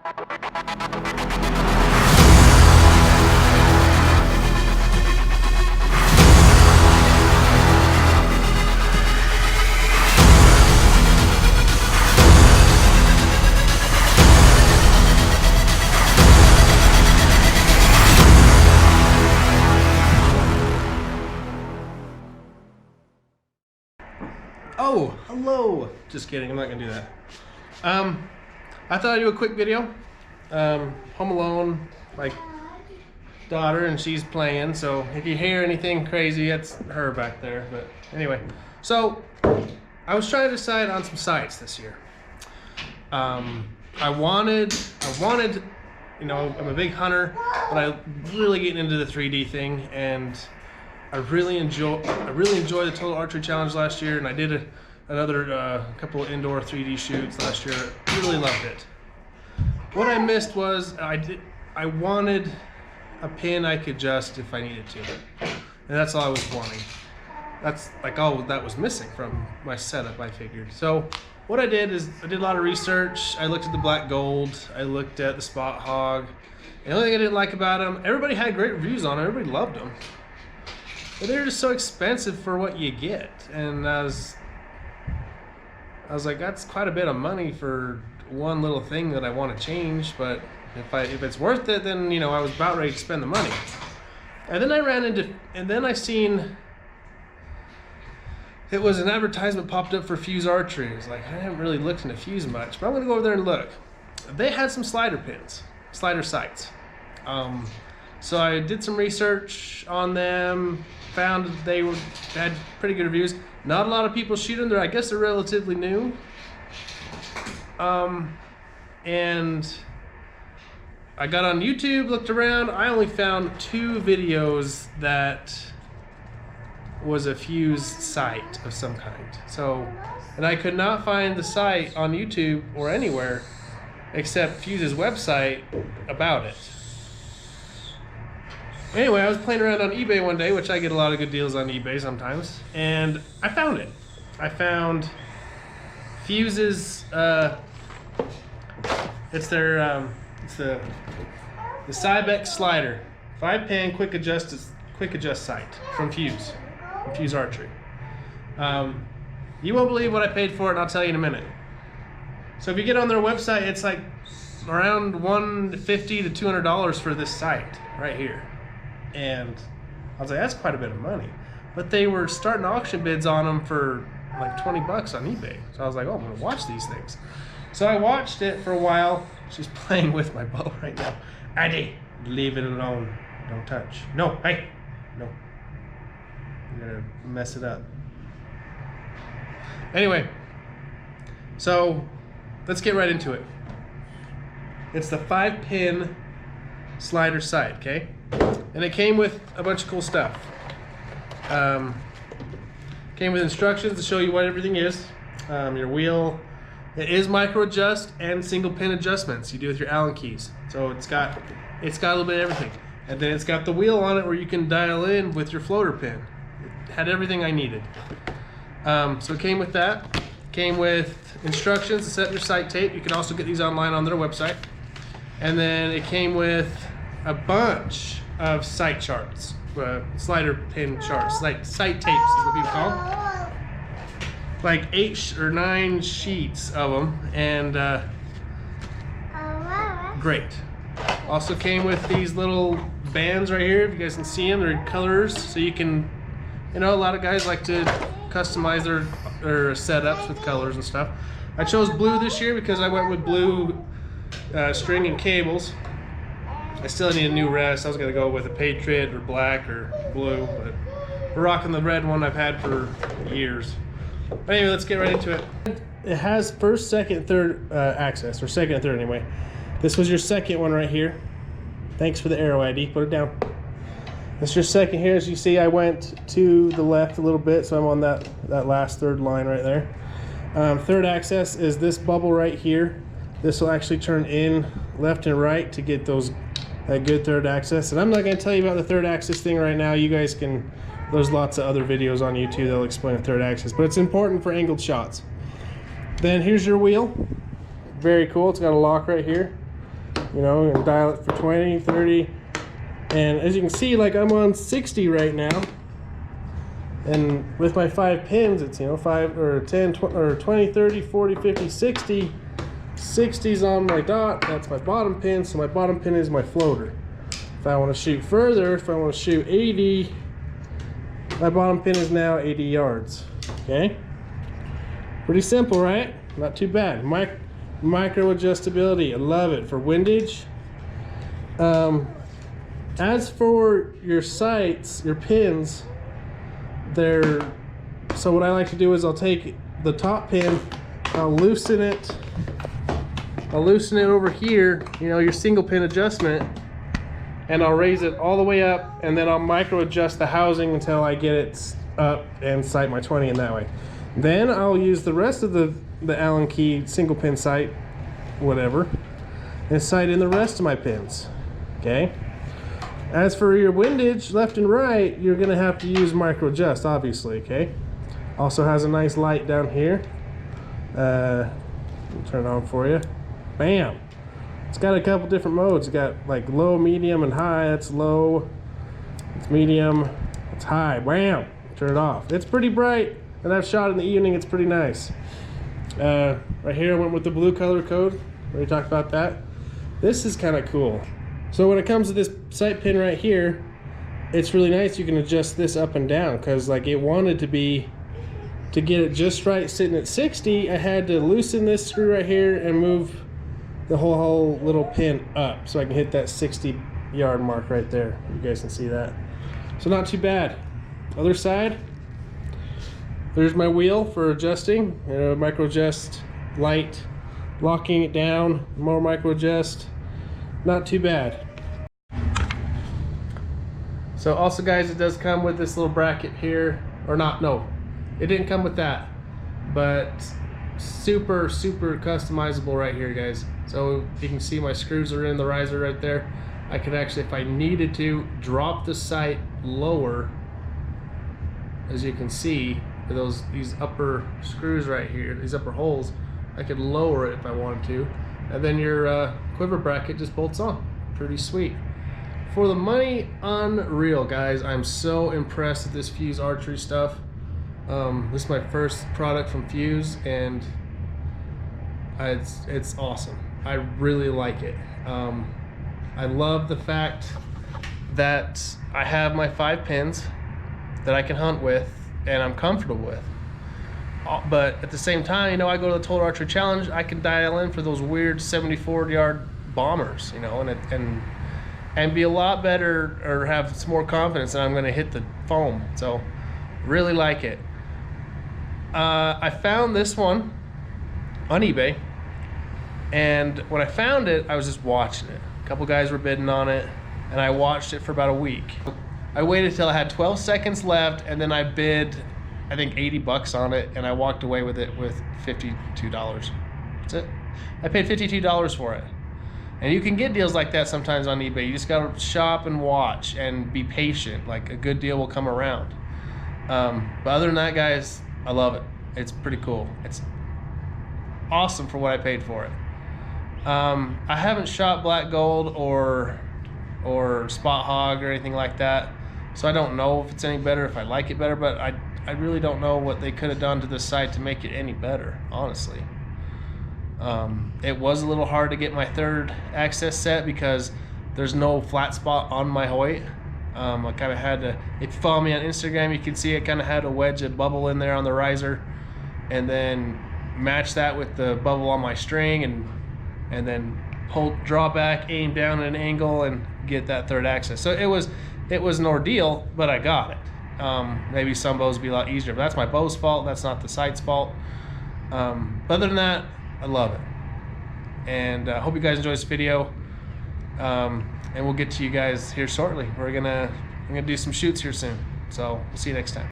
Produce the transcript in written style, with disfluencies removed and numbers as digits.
Oh, hello. Just kidding, I'm not gonna do that. I thought I'd do a quick video. Home alone, like daughter, and she's playing, so if you hear anything crazy, it's her back there. But anyway, so I was trying to decide on some sights this year. I wanted, you know, I'm a big hunter, but I'm really getting into the 3D thing, and I really enjoyed the Total Archery Challenge last year, and I did another couple of indoor 3D shoots last year. I really loved it. What I missed was I wanted a pin I could adjust if I needed to, and that's all I was wanting. That's like all that was missing from my setup, I figured. So what I did is I did a lot of research. I looked at the black gold. I looked at the spot hog. The only thing I didn't like about them, everybody had great reviews on them. Everybody loved them. But they're just so expensive for what you get, and I was like, that's quite a bit of money for one little thing that I want to change. But if it's worth it, then you know I was about ready to spend the money. And then I seen it was an advertisement popped up for Fuse Archery. I was like, I haven't really looked into Fuse much, but I'm gonna go over there and look. They had some slider pins, slider sights. So I did some research on them. Found they had pretty good reviews. Not a lot of people shoot them. I guess they're relatively new. And I got on YouTube, looked around. I only found 2 videos that was a Fuse sight of some kind. So, and I could not find the site on YouTube or anywhere except Fuse's website about it. Anyway, I was playing around on eBay one day, which I get a lot of good deals on eBay sometimes, and I found it. I found Fuse's, it's their, it's the Cybex Slider, 5-pin quick adjust sight from Fuse Archery. You won't believe what I paid for it, and I'll tell you in a minute. So if you get on their website, it's like around $150 to $200 for this sight right here. And I was like, that's quite a bit of money. But they were starting auction bids on them for like 20 bucks on eBay. So I was like, oh, I'm gonna watch these things. So I watched it for a while. She's playing with my bow right now. Addie, leave it alone. Don't touch. No, hey, no. I'm gonna mess it up. Anyway, so let's get right into it. It's the 5-pin slider sight, okay? And it came with a bunch of cool stuff. Came with instructions to show you what everything is. Your wheel, it is micro adjust and single pin adjustments you do with your Allen keys. So it's got a little bit of everything. And then it's got the wheel on it where you can dial in with your floater pin. It had everything I needed. So it came with that. Came with instructions to set your sight tape. You can also get these online on their website. And then it came with a bunch of sight charts, slider pin charts, like sight tapes is what people call them. Like 8 or 9 sheets of them, and great. Also came with these little bands right here. If you guys can see them, they're colors, so you can, you know, a lot of guys like to customize their setups with colors and stuff. I chose blue this year because I went with blue string and cables. I still need a new rest. I was gonna go with a Patriot or black or blue, but we're rocking the red one I've had for years. But anyway, let's get right into it. It has first, second, third access, or second and third anyway. This was your second one right here. Thanks for the arrow ID, put it down. This is your second here. As you see, I went to the left a little bit, so I'm on that last third line right there. Third access is this bubble right here. This will actually turn in left and right to get that good third access. And I'm not going to tell you about the third axis thing right now. You guys can, there's lots of other videos on YouTube that'll explain the third axis, but it's important for angled shots. Then here's your wheel. Very cool. It's got a lock right here. you know, and dial it for 20, 30. And as you can see, like I'm on 60 right now. And with my 5 pins, it's, you know, 5 or 10 or 20, 30, 40, 50, 60. 60's on my dot. That's my bottom pin. So my bottom pin is my floater. If I want to shoot further, if I want to shoot 80, my bottom pin is now 80 yards. Okay? Pretty simple, right? Not too bad. Micro adjustability. I love it for windage. As for your sights, your pins, so what I like to do is I'll take the top pin, I'll loosen it over here, you know, your single pin adjustment, and I'll raise it all the way up, and then I'll micro adjust the housing until I get it up and sight my 20 in that way. Then I'll use the rest of the Allen key single pin sight, whatever, and sight in the rest of my pins. Okay? As for your windage, left and right, you're gonna have to use micro adjust, obviously, okay? Also has a nice light down here. I'll turn it on for you. Bam! It's got a couple different modes. It's got like low, medium, and high. That's low, it's medium, it's high. Bam! Turn it off. It's pretty bright, and I've shot in the evening, it's pretty nice. Right here, I went with the blue color code. We already talked about that. This is kind of cool. So when it comes to this sight pin right here, it's really nice. You can adjust this up and down, because like it wanted to get it just right sitting at 60, I had to loosen this screw right here and move the whole little pin up so I can hit that 60 yard mark right there. You guys can see that. So not too bad. Other side, there's my wheel for adjusting. Micro adjust, light, locking it down, more micro adjust. Not too bad. So also guys, it does come with this little bracket here, or not, no, it didn't come with that, but super customizable right here, guys. So you can see my screws are in the riser right there. I could actually, if I needed to, drop the sight lower. As you can see, these upper screws right here, these upper holes, I could lower it if I wanted to. And then your quiver bracket just bolts on. Pretty sweet. For the money, unreal, guys. I'm so impressed with this Fuse archery stuff. This is my first product from Fuse, and it's awesome. I really like it. I love the fact that I have my 5 pins that I can hunt with and I'm comfortable with. But at the same time, you know, I go to the Total Archery Challenge, I can dial in for those weird 74-yard bombers, you know, and be a lot better, or have some more confidence that I'm going to hit the foam. So really like it. I found this one on eBay, and when I found it, I was just watching it. A couple guys were bidding on it, and I watched it for about a week. I waited till I had 12 seconds left, and then I bid, I think, 80 bucks on it, and I walked away with it with $52. That's it. I paid $52 for it. And you can get deals like that sometimes on eBay. You just gotta shop and watch and be patient. Like, a good deal will come around. But other than that, guys, I love it. It's pretty cool. It's awesome for what I paid for it. I haven't shot black gold or spot hog or anything like that, so I don't know if it's any better, if I like it better, but I really don't know what they could have done to this sight to make it any better, honestly. It was a little hard to get my third access set because there's no flat spot on my Hoyt. I kind of had to, if you follow me on Instagram, you can see I kind of had to wedge a bubble in there on the riser and then match that with the bubble on my string and then draw back, aim down at an angle and get that third access. So it was an ordeal, but I got it. Maybe some bows would be a lot easier, but that's my bow's fault. That's not the sight's fault. But other than that, I love it. And I hope you guys enjoy this video. And we'll get to you guys here shortly. We're gonna do some shoots here soon. So we'll see you next time.